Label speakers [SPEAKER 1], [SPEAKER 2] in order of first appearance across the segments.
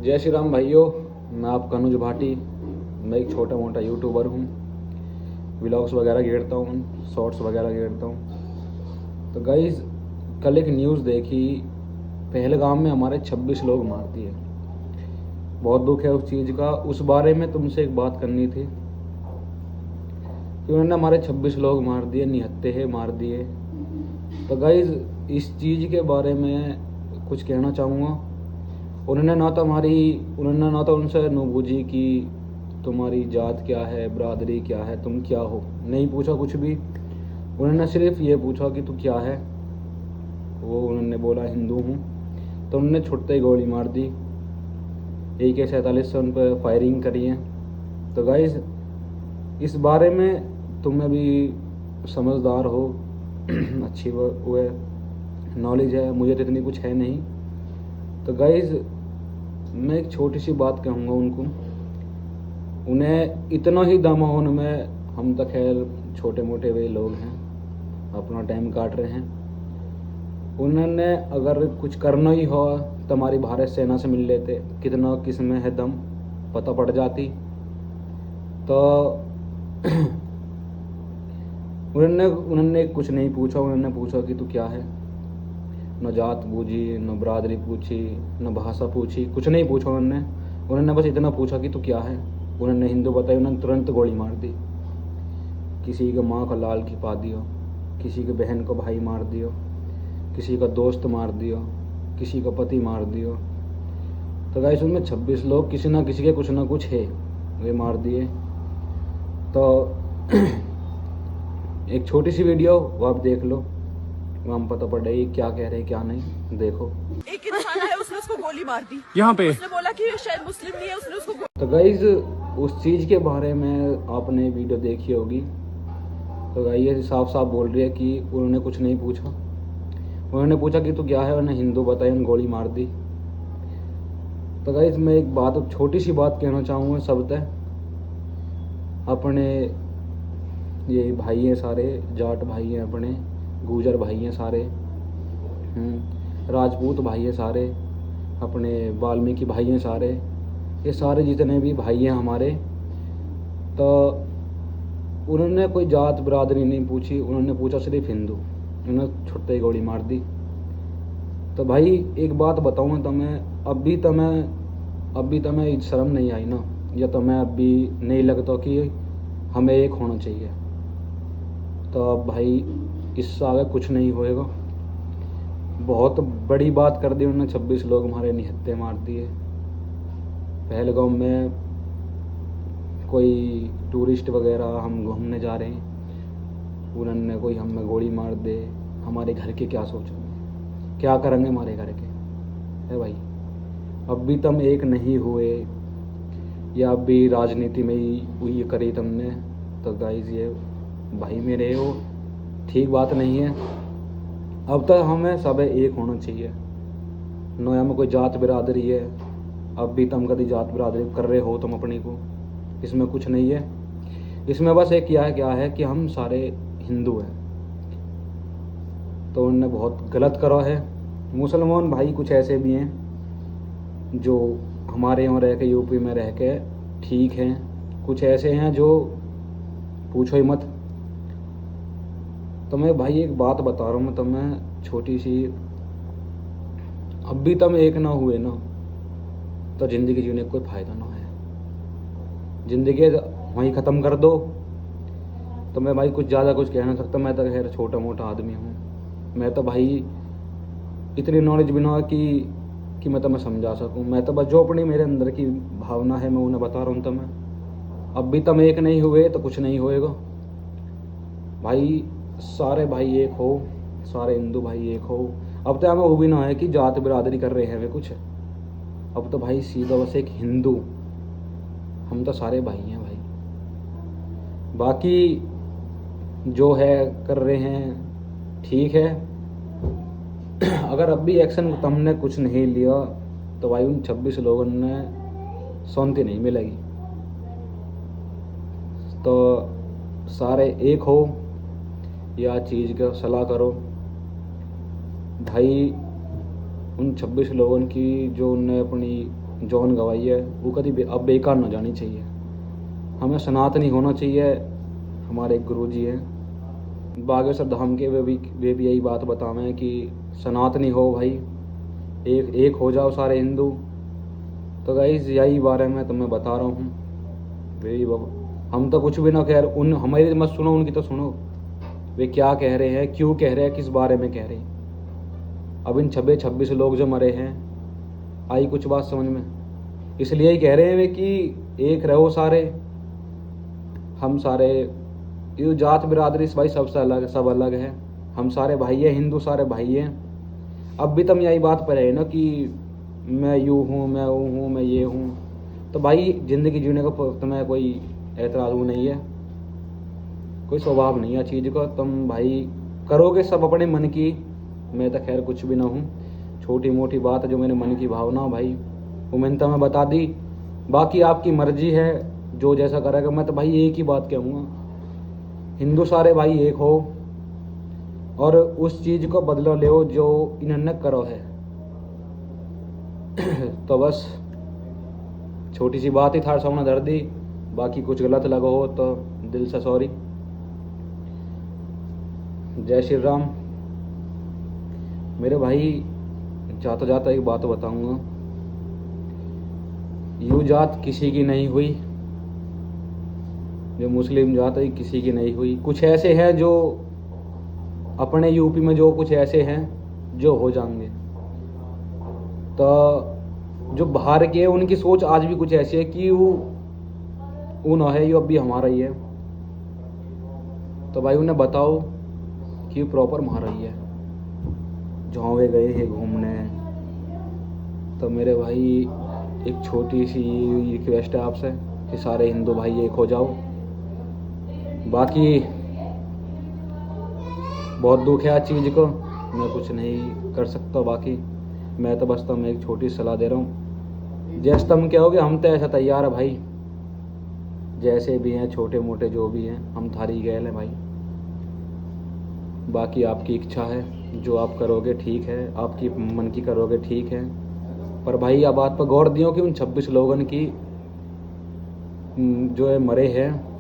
[SPEAKER 1] जय श्री राम भाइयों, मैं आपका अनुज भाटी। मैं एक छोटा मोटा यूट्यूबर हूँ। व्लॉग्स वगैरह घेरता हूँ, शॉर्ट्स वगैरह घेरता हूँ। तो गाइज़, कल एक न्यूज़ देखी, पहलगाम में हमारे 26 लोग मार दिए। बहुत दुख है उस चीज़ का। उस बारे में तुमसे एक बात करनी थी कि उन्होंने हमारे 26 लोग मार दिए, निहत्थे हैं, मार दिए। तो गाइज़, इस चीज़ के बारे में कुछ कहना चाहूँगा। उन्होंने ना तो उनसे नुबूझी कि तुम्हारी जात क्या है, बरादरी क्या है, तुम क्या हो, नहीं पूछा कुछ भी। उन्होंने सिर्फ ये पूछा कि तू क्या है। उन्होंने बोला हिंदू हूँ, तो उन्होंने छुट्टे ही गोली मार दी। AK-47 से उन पर फायरिंग करी है। तो गाइज़, इस बारे में तुम्हें भी समझदार हो, अच्छी वो है, नॉलेज है। मुझे तो इतनी कुछ है नहीं। तो गाइज़, मैं एक छोटी सी बात कहूँगा उनको। उन्हें इतना ही दम हो उनमें। हम तो खैर छोटे मोटे वे लोग हैं, अपना टाइम काट रहे हैं। उन्होंने अगर कुछ करना ही हो तो हमारी भारत सेना से मिल लेते, कितना किस में है दम पता पड़ जाती। तो उन्होंने कुछ नहीं पूछा। उन्होंने पूछा कि तू क्या है। न जात पूछी, न बरादरी पूछी, न भाषा पूछी, कुछ नहीं पूछा उन्होंने बस इतना पूछा कि तू क्या है। उन्होंने हिंदू बताई, उन्होंने तुरंत गोली मार दी। किसी के माँ को लाल खिपा दियो, किसी के बहन को भाई मार दियो, किसी का दोस्त मार दियो, किसी का पति मार दियो। तो गाइस, उनमें 26 लोग किसी ना किसी के कुछ ना कुछ है, वे मार दिए। तो एक छोटी सी वीडियो वो आप देख लो, वहाँ पता पड़ रही क्या कह रहे क्या नहीं। देखो,
[SPEAKER 2] एक इंसान है, उसने उसको गोली मार दी।
[SPEAKER 3] यहाँ पे
[SPEAKER 2] उसने बोला कि शायद मुस्लिम नहीं है, उसने उसको
[SPEAKER 1] तो गाइज उस चीज़ के बारे में आपने वीडियो देखी होगी। तो गाइस, ये साफ साफ बोल रही है कि उन्होंने कुछ नहीं पूछा। उन्होंने पूछा कि तू क्या है, उन्होंने हिंदू बताई, उन्होंने गोली मार दी। तो गाइज, मैं एक बात, छोटी सी बात कहना चाहूँगा सब तक। अपने ये भाई हैं सारे, जाट भाई हैं अपने, गुजर भाई हैं सारे, राजपूत भाई हैं सारे, अपने वाल्मीकि भाई हैं सारे, ये सारे जितने भी भाई हैं हमारे। तो उन्होंने कोई जात बरादरी नहीं पूछी, उन्होंने पूछा सिर्फ हिंदू। उन्होंने छुट्टे ही गोली मार दी। तो भाई एक बात बताऊँ तो मैं अभी तो मैं शर्म नहीं आई ना, या तो मैं अभी नहीं लगता कि हमें एक होना चाहिए। तो अब भाई इससे आगे कुछ नहीं होएगा। बहुत बड़ी बात कर दी उन्होंने। 26 लोग हमारे निहत्थे मार दिए। पहलगाम में कोई टूरिस्ट वगैरह हम घूमने जा रहे हैं, उन्होंने कोई हमें गोली मार दे, हमारे घर के क्या सोचेंगे, क्या करेंगे हमारे घर के, है भाई। अब भी तुम एक नहीं हुए, या अब भी राजनीति में ही ये करी तुमने। तो गाइस, ये भाई मेरे हो, ठीक बात नहीं है। अब तक हमें सब एक होना चाहिए। नोया में कोई जात बिरादरी है, अब भी तुम कभी जात बिरादरी कर रहे हो तुम अपनी को, इसमें कुछ नहीं है। इसमें बस एक क्या है कि हम सारे हिंदू हैं। तो उन्होंने बहुत गलत करा है। मुसलमान भाई कुछ ऐसे भी हैं जो हमारे यहाँ रह के, यूपी में रह के ठीक हैं, कुछ ऐसे हैं जो पूछो ही मत। तो मैं भाई एक बात बता रहा हूँ, तो मैं छोटी सी, अब भी तुम एक ना हुए ना तो ज़िंदगी जीने का कोई फ़ायदा ना है। ज़िंदगी वहीं ख़त्म कर दो। तो मैं भाई कुछ ज़्यादा कुछ कह नहीं सकता। मैं तो खैर छोटा मोटा आदमी हूँ। मैं तो भाई इतनी नॉलेज भी ना कि मैं तुम्हें समझा सकूँ। मैं तो बस जो अपनी मेरे अंदर की भावना है मैं उन्हें बता रहा हूँ। तुम्हें अब भी तुम एक नहीं हुए तो कुछ नहीं होएगा भाई। सारे भाई एक हो, सारे हिंदू भाई एक हो। अब तो हमें वो भी ना है कि जात बिरादरी कर रहे हैं वे कुछ। अब तो भाई सीधा बस एक हिंदू, हम तो सारे भाई हैं भाई। बाकी जो है कर रहे हैं ठीक है। अगर अब भी एक्शन तुमने कुछ नहीं लिया तो भाई उन 26 लोगों ने शांति नहीं मिलेगी। तो सारे एक हो, या चीज़ का सलाह करो भाई। उन 26 लोगों की जो उनने अपनी जान गवाई है वो कभी अब बेकार ना जानी चाहिए। हमें सनातनी होना चाहिए। हमारे एक गुरु जी हैं बागेश्वर धाम के, वे भी यही बात बतावें कि सनातनी हो भाई, एक हो जाओ सारे हिंदू। तो गाइस यही बारे में तो मैं बता रहा हूँ। वे हम तो कुछ भी ना कह रहे, उन हमारी मत सुनो, उनकी तो सुनो। वे क्या कह रहे हैं, क्यों कह रहे हैं, किस बारे में कह रहे हैं। अब इन 26 लोग जो मरे हैं, आई कुछ बात समझ में? इसलिए ही कह रहे हैं वे कि एक रहो सारे, हम सारे, ये जात बिरादरी भाई सबसे अलग, सब अलग है। हम सारे भाई हैं, हिंदू सारे भाई हैं। अब भी तुम यही बात पर है ना कि मैं यूँ हूँ, मैं वो हूँ, मैं ये हूँ। तो भाई ज़िंदगी जीने का तुम्हें कोई एतराज़ नहीं है, कोई स्वभाव नहीं है चीज़ का। तुम भाई करोगे सब अपने मन की। मैं तो खैर कुछ भी ना हूँ, छोटी मोटी बात जो मेरे मन की भावना हो भाई वो मैंने तुम्हें बता दी। बाकी आपकी मर्जी है, जो जैसा करेगा। मैं तो भाई एक ही बात कहूँगा, हिंदू सारे भाई एक हो और उस चीज़ को बदला लो जो इन्होंने करो है। तो बस छोटी सी बात ही थार सामने धर दी। बाकी कुछ गलत लगा हो तो दिल से सॉरी। जय श्री राम। मेरे भाई जाता जाता एक बात बताऊंगा, यूँ जात किसी की नहीं हुई, जो मुस्लिम जात है किसी की नहीं हुई। कुछ ऐसे हैं जो अपने यूपी में, जो कुछ ऐसे हैं जो हो जाएंगे। तो जो बाहर के उनकी सोच आज भी कुछ ऐसी है कि वो ना है, ये अब भी हमारा ही है। तो भाई उन्हें बताओ कि प्रॉपर हमारा ही है। जहाँ वे गए हैं घूमने, तो मेरे भाई एक छोटी सी रिक्वेस्ट है आपसे कि सारे हिंदू भाई एक हो जाओ। बाकी बहुत दुख है आज चीज़ को, मैं कुछ नहीं कर सकता। बाकी मैं तो बस तुम एक छोटी सलाह दे रहा हूँ, जैसे तुम कहोगे हम तो ऐसा तैयार है भाई। जैसे भी हैं, छोटे मोटे जो भी हैं, हम थारी गैल हैं भाई। बाकी आपकी इच्छा है, जो आप करोगे ठीक है, आपकी मन की करोगे ठीक है। पर भाई आप बात पर गौर दियो कि उन 26 लोगों की जो है मरे हैं,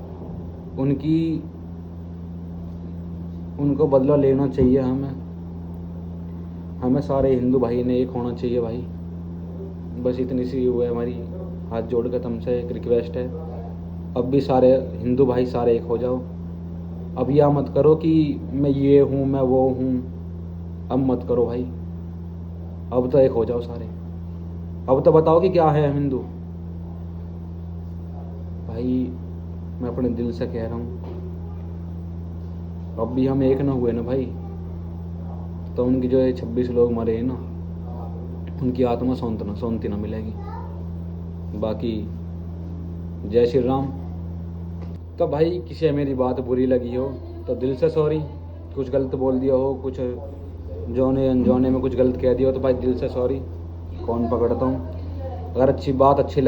[SPEAKER 1] उनको बदला लेना चाहिए। हमें सारे हिंदू भाई ने एक होना चाहिए भाई। बस इतनी सी वो है हमारी हाथ जोड़ कर तुमसे एक रिक्वेस्ट है। अब भी सारे हिंदू भाई सारे एक हो जाओ। अब यह मत करो कि मैं ये हूँ, मैं वो हूँ। अब मत करो भाई, अब तो एक हो जाओ सारे। अब तो बताओ कि क्या है हम हिंदू भाई। मैं अपने दिल से कह रहा हूँ, अब भी हम एक ना हुए ना भाई, तो उनकी जो है 26 लोग मरे हैं ना, उनकी आत्मा शांति ना मिलेगी। बाकी जय श्री राम। तो भाई किसी मेरी बात बुरी लगी हो तो दिल से सॉरी। कुछ गलत बोल दिया हो, कुछ जौने अनजौने में कुछ गलत कह दिया हो तो भाई दिल से सॉरी, कौन पकड़ता हूँ। अगर बात अच्छी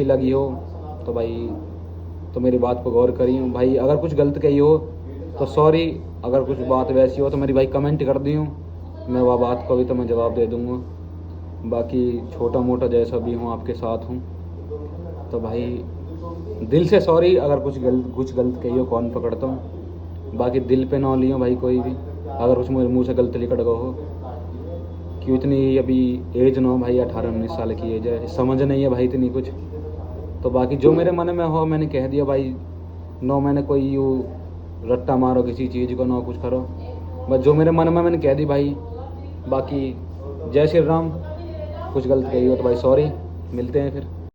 [SPEAKER 1] लगी हो तो भाई तो मेरी बात पर गौर करी हूँ भाई। अगर कुछ गलत कही हो तो सॉरी, अगर कुछ बात वैसी हो तो मेरी भाई कमेंट कर दी हूँ, मैं वह बात को भी तो मैं जवाब दे दूँगा। बाकी छोटा मोटा जैसा भी हूँ आपके साथ हूँ। तो भाई दिल से सॉरी, अगर कुछ गलत कही हो कौन पकड़ता हूँ। बाकी दिल पे ना लियो भाई कोई भी, अगर कुछ मेरे मुँह से गलत निकल गया हो। क्यों इतनी अभी एज ना हो भाई, 18-19 साल की एज है, समझ नहीं है भाई इतनी कुछ। तो बाकी जो मेरे मन में हो मैंने कह दिया भाई। नो मैंने कोई यूँ रट्टा मारो किसी चीज़ को, ना कुछ करो, बस जो मेरे मन में मैंने कह दी भाई। बाकी जय श्री राम। कुछ गलत कही हो तो भाई सॉरी, मिलते हैं फिर।